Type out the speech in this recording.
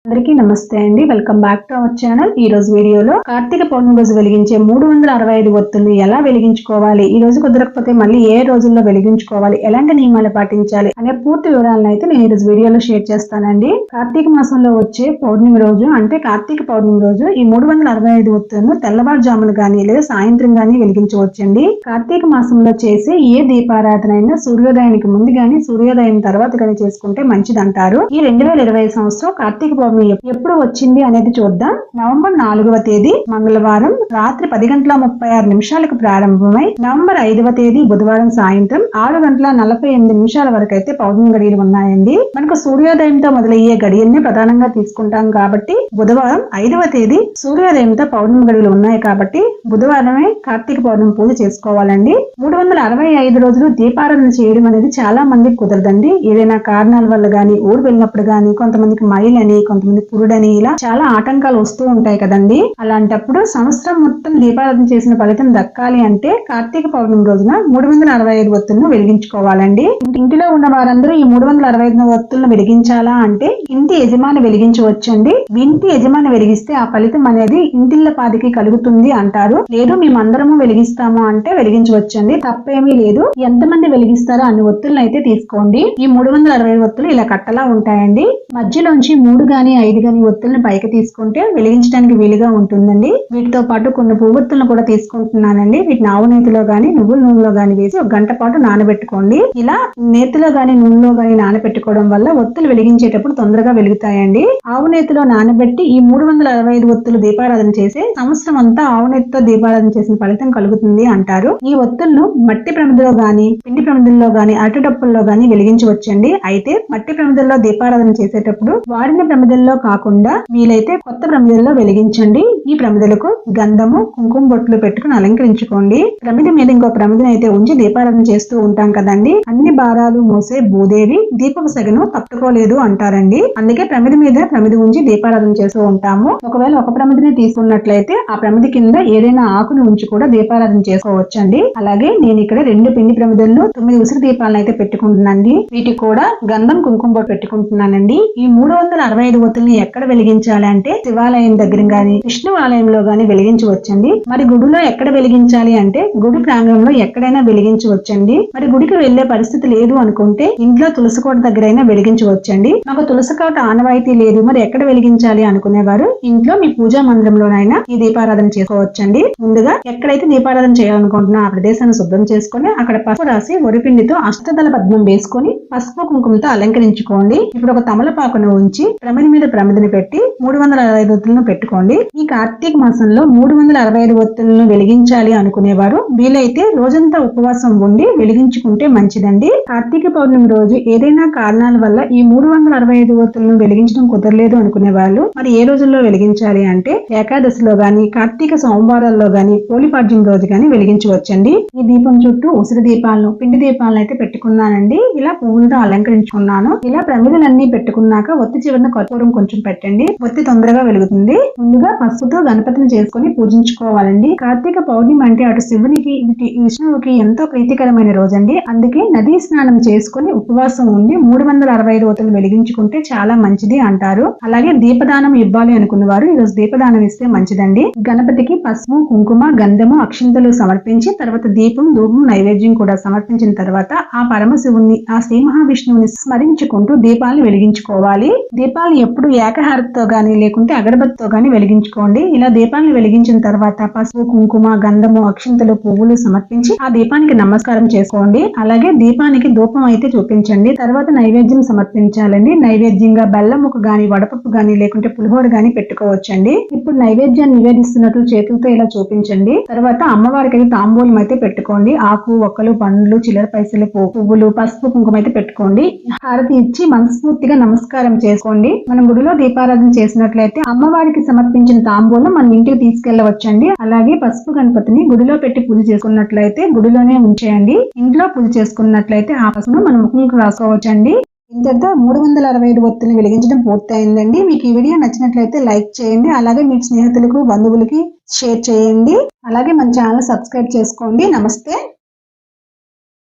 అందరికీ నమస్తే అండి. Welcome back to our channel. ఈ రోజు వీడియోలో కార్తీక పౌర్ణమి రోజు వెలిగించే 365 ఒత్తులు ఎలా వెలిగించుకోవాలి, ఈ రోజు కుదరకపోతే మళ్ళీ ఏ రోజుల్లో వెలిగించుకోవాలి, ఎలాంటి నియమాలు పాటించాలి అనే పూర్తి వివరాలను అయితే నేను ఈ రోజు వీడియోలో షేర్ చేస్తానండి. కార్తీక మాసంలో వచ్చే పౌర్ణమి రోజు అంటే కార్తీక పౌర్ణమి రోజు ఈ 365 ఒత్తులను తెల్లవారుజామున గానీ లేదా సాయంత్రం గానీ వెలిగించవచ్చండి. కార్తీక మాసంలో చేసే ఏ దీపారాధన అయినా సూర్యోదయానికి ముందు గానీ సూర్యోదయం తర్వాత గానీ చేసుకుంటే మంచిదంటారు. ఈ 2020 సంవత్సరం కార్తీక పౌర్ణమి ఎప్పుడు వచ్చింది అనేది చూద్దాం. నవంబర్ 4వ తేదీ మంగళవారం రాత్రి 10:36 ప్రారంభమై నవంబర్ 5వ తేదీ బుధవారం సాయంత్రం 6:48 వరకు అయితే పౌర్ణమి గడియలు ఉన్నాయండి. మనకు సూర్యోదయంతో మొదలయ్యే గడియల్ని ప్రధానంగా తీసుకుంటాం కాబట్టి బుధవారం 5వ తేదీ సూర్యోదయంతో పౌర్ణమి గడియలు ఉన్నాయి కాబట్టి బుధవారమే కార్తీక పౌర్ణమి పూజ చేసుకోవాలండి. 365 రోజులు దీపారాధన చేయడం అనేది చాలా మందికి కుదరదండి. ఏదైనా కారణాల వల్ల గానీ, ఊరు వెళ్ళినప్పుడు గానీ, కొంతమందికి మైలని, కొంతమంది పురుడని, ఇలా చాలా ఆటంకాలు వస్తూ ఉంటాయి కదండి. అలాంటప్పుడు సంవత్సరం మొత్తం దీపారాధన చేసిన ఫలితం దక్కాలి అంటే కార్తీక పౌర్ణమి రోజున 365 ఒత్తులను వెలిగించుకోవాలండి. ఇంటిలో ఉన్న వారందరూ ఈ 365 ఒత్తులను వెలిగించాలా అంటే ఇంటి యజమాని వెలిగించవచ్చండి. ఇంటి యజమాని వెలిగిస్తే ఆ ఫలితం అనేది ఇంటిళ్ళ పాదికి కలుగుతుంది అంటారు. లేదు మేమందరము వెలిగిస్తాము అంటే వెలిగించవచ్చండి, తప్పేమీ లేదు. ఎంతమంది వెలిగిస్తారో అన్ని ఒత్తులను అయితే తీసుకోండి. ఈ 365 ఒత్తులు ఇలా కట్టలా ఉంటాయండి. మధ్యలోంచి 3 గానీ 5 గానీ ఒత్తులను పైకి తీసుకుంటే వెలిగించడానికి వీలుగా ఉంటుందండి. వీటితో పాటు కొన్ని పువ్వొత్తులను కూడా తీసుకుంటున్నానండి. వీటిని ఆవు నేతిలో గానీ నువ్వుల నూనెలో గానీ వేసి 1 గంట పాటు నానబెట్టుకోండి. ఇలా నేతిలో గానీ నూనెలో గానీ నానబెట్టుకోవడం వల్ల ఒత్తులు వెలిగించేటప్పుడు తొందరగా వెలుగుతాయండి. ఆవు నేతిలో నానబెట్టి ఈ 365 ఒత్తులు దీపారాధన చేసి సంవత్సరం అంతా ఆవు నేతితో దీపారాధన చేసిన ఫలితం కలుగుతుంది అంటారు. ఈ ఒత్తులను మట్టి ప్రమిదలో గానీ, పిండి ప్రమిదల్లో గానీ, అరటిడప్పుల్లో గానీ వెలిగించవచ్చండి. అయితే మట్టి ప్రమిదల్లో దీపారాధన చేసేటప్పుడు వాడిన ప్రమిదల్లో కాకుండా వీలైతే కొత్త ప్రమిదల్లో వెలిగించండి. ఈ ప్రమిదలకు గంధము, కుంకుమ బొట్లు పెట్టుకుని అలంకరించుకోండి. ప్రమిద మీద ఇంకో ప్రమిదని అయితే ఉంచి దీపారాధన చేస్తూ ఉంటాం కదండి. అన్ని భారాలు మోసే భూదేవి దీపపు సెగను తట్టుకోలేదు అంటారండి. అందుకే ప్రమిద మీద ప్రమిద ఉంచి దీపారాధన చేస్తూ ఉంటాము. ఒకవేళ ఒక ప్రమిదని తీసుకున్నట్లయితే ఆ ప్రమిద కింద ఏదైనా ఆకుని ఉంచి కూడా దీపారాధన చేసుకోవచ్చండి. అలాగే నేను ఇక్కడ 2 పిండి ప్రమిదలను 9 ఉసిరి దీపాలను అయితే పెట్టుకుంటున్నానండి. వీటికి కూడా గంధం, కుంకుమ బొట్టు పెట్టుకుంటున్నానండి. ఈ 365 ఒత్తుల్ని ఎక్కడ వెలిగించాలి అంటే శివాలయం దగ్గర గానీ, విష్ణు ఆలయంలో గానీ వెలిగించవచ్చండి. మరి గుడిలో ఎక్కడ వెలిగించాలి అంటే గుడి ప్రాంగణంలో ఎక్కడైనా వెలిగించవచ్చండి. మరి గుడికి వెళ్లే పరిస్థితి లేదు అనుకుంటే ఇంట్లో తులసి కోట దగ్గరైనా వెలిగించవచ్చండి. మాకు తులసి కోట ఆనవాయితీ లేదు, మరి ఎక్కడ వెలిగించాలి అనుకునేవారు ఇంట్లో మీ పూజా మందిరంలోనైనా ఈ దీపారాధన చేసుకోవచ్చండి. ముందుగా ఎక్కడైతే దీపారాధన చేయాలనుకుంటున్నా ఆ ప్రదేశాన్ని శుభ్రం చేసుకుని అక్కడ పసుపు రాసి వరిపిండితో అష్టదళ పద్మం వేసుకుని పసుపు కుంకుమతో అలంకరించుకోండి. ఇప్పుడు ఒక తమలపాకును ఉంచి ప్రమిద మీద ప్రమిదని పెట్టి 365 ఒత్తులను పెట్టుకోండి. ఈ కార్తీక మాసంలో 365 ఒత్తులను వెలిగించాలి అనుకునేవారు వీలైతే రోజంతా ఉపవాసం ఉండి వెలిగించుకుంటే మంచిదండి. కార్తీక పౌర్ణమి రోజు ఏదైనా కారణాల వల్ల ఈ 365 ఒత్తులను వెలిగించడం కుదరలేదు అనుకునే వాళ్ళు మరి ఏ రోజుల్లో వెలిగించాలి అంటే ఏకాదశిలో గాని, కార్తీక సోమవారాల్లో గాని, పోలిపాడ్యం రోజు గాని వెలిగించవచ్చండి. ఈ దీపం చుట్టూ ఉసిరి దీపాలను, పిండి దీపాలను అయితే పెట్టుకున్నానండి. ఇలా పువ్వులతో అలంకరించుకున్నాను. ఇలా ప్రమిదలన్నీ పెట్టుకున్నాక ఒత్తి చివరిన కర్పూరం కొంచెం పెట్టండి. ఒత్తి తొందరగా వెలుగుతుంది. ముందుగా పసుపుతో గణపతిని చేసుకుని పూజించుకోవాలండి. కార్తీక పౌర్ణమి అంటే అటు శివునికి, ఇటు విష్ణువుకి ఎంతో ప్రీతికరమైన రోజండి. అందుకే నదీ స్నానం చేసుకుని ఉపవాసం ఉండి 365 ఒత్తులు వెలిగించుకుంటే చాలా మంచిది అంటారు. అలాగే దీపదానం ఇవ్వాలి అనుకున్న వారు ఈరోజు దీపదానం ఇస్తే మంచిదండి. గణపతికి పసుపు, కుంకుమ, గంధము, అక్షింతలు సమర్పించి తర్వాత దీపం, ధూపం, నైవేద్యం కూడా సమర్పించిన తర్వాత ఆ పరమశివుణ్ణి, ఆ శ్రీ మహావిష్ణువుని స్మరించుకుంటూ దీపాలను వెలిగించుకోవాలి. దీపాలను ఎప్పుడు ఏకహారతితో గానీ లేకుంటే అగరబత్తితో గానీ వెలిగించుకోండి. ఇలా దీపాలను వెలిగించిన తర్వాత పసుపు, కుంకుమ, గంధము, అక్షింతలు, పువ్వులు సమర్పించి ఆ దీపానికి నమస్కారం చేసుకోండి. అలాగే దీపానికి ధూపం అయితే చూపించండి. తర్వాత నైవేద్యం సమర్పించాలండి. నైవేద్యంగా బెల్లం ముక్క గానీ, వడపప్పు గానీ లేకుంటే పులిహోర గానీ పెట్టుకోవచ్చండి. ఇప్పుడు నైవేద్యాన్ని నివేదిస్తున్నట్లు చేతులతో ఇలా చూపించండి. తర్వాత అమ్మవారికి అయితే తాంబూలం అయితే పెట్టుకోండి. ఆకు, ఒక్కలు, పండ్లు, చిల్లర పైసలు, పువ్వులు, పసుపు, కుంకుమ అయితే పెట్టుకోండి. హారతి ఇచ్చి మనస్ఫూర్తిగా నమస్కారం చేసుకోండి. మనం గుడిలో దీపారాధన చేసినట్లయితే అమ్మవారికి సమర్పించిన తాంబూలం మనం ఇంటికి తీసుకెళ్లవచ్చండి. అలాగే పసుపు గణపతిని గుడిలో పెట్టి పూజ చేసుకున్నట్లయితే గుడిలోనే ఉంచేయండి. ఇంట్లో పూజ చేసుకున్నట్లయితే ఆ పసుపును మనం ముఖంకు రాసుకోవచ్చండి. ఇంతటితో 365 ఒత్తులను వెలిగించడం పూర్తయిందండి. మీకు ఈ వీడియో నచ్చినట్లయితే లైక్ చేయండి. అలాగే మీ స్నేహితులకు, బంధువులకి షేర్ చేయండి. అలాగే మన ఛానల్ సబ్స్క్రైబ్ చేసుకోండి. నమస్తే.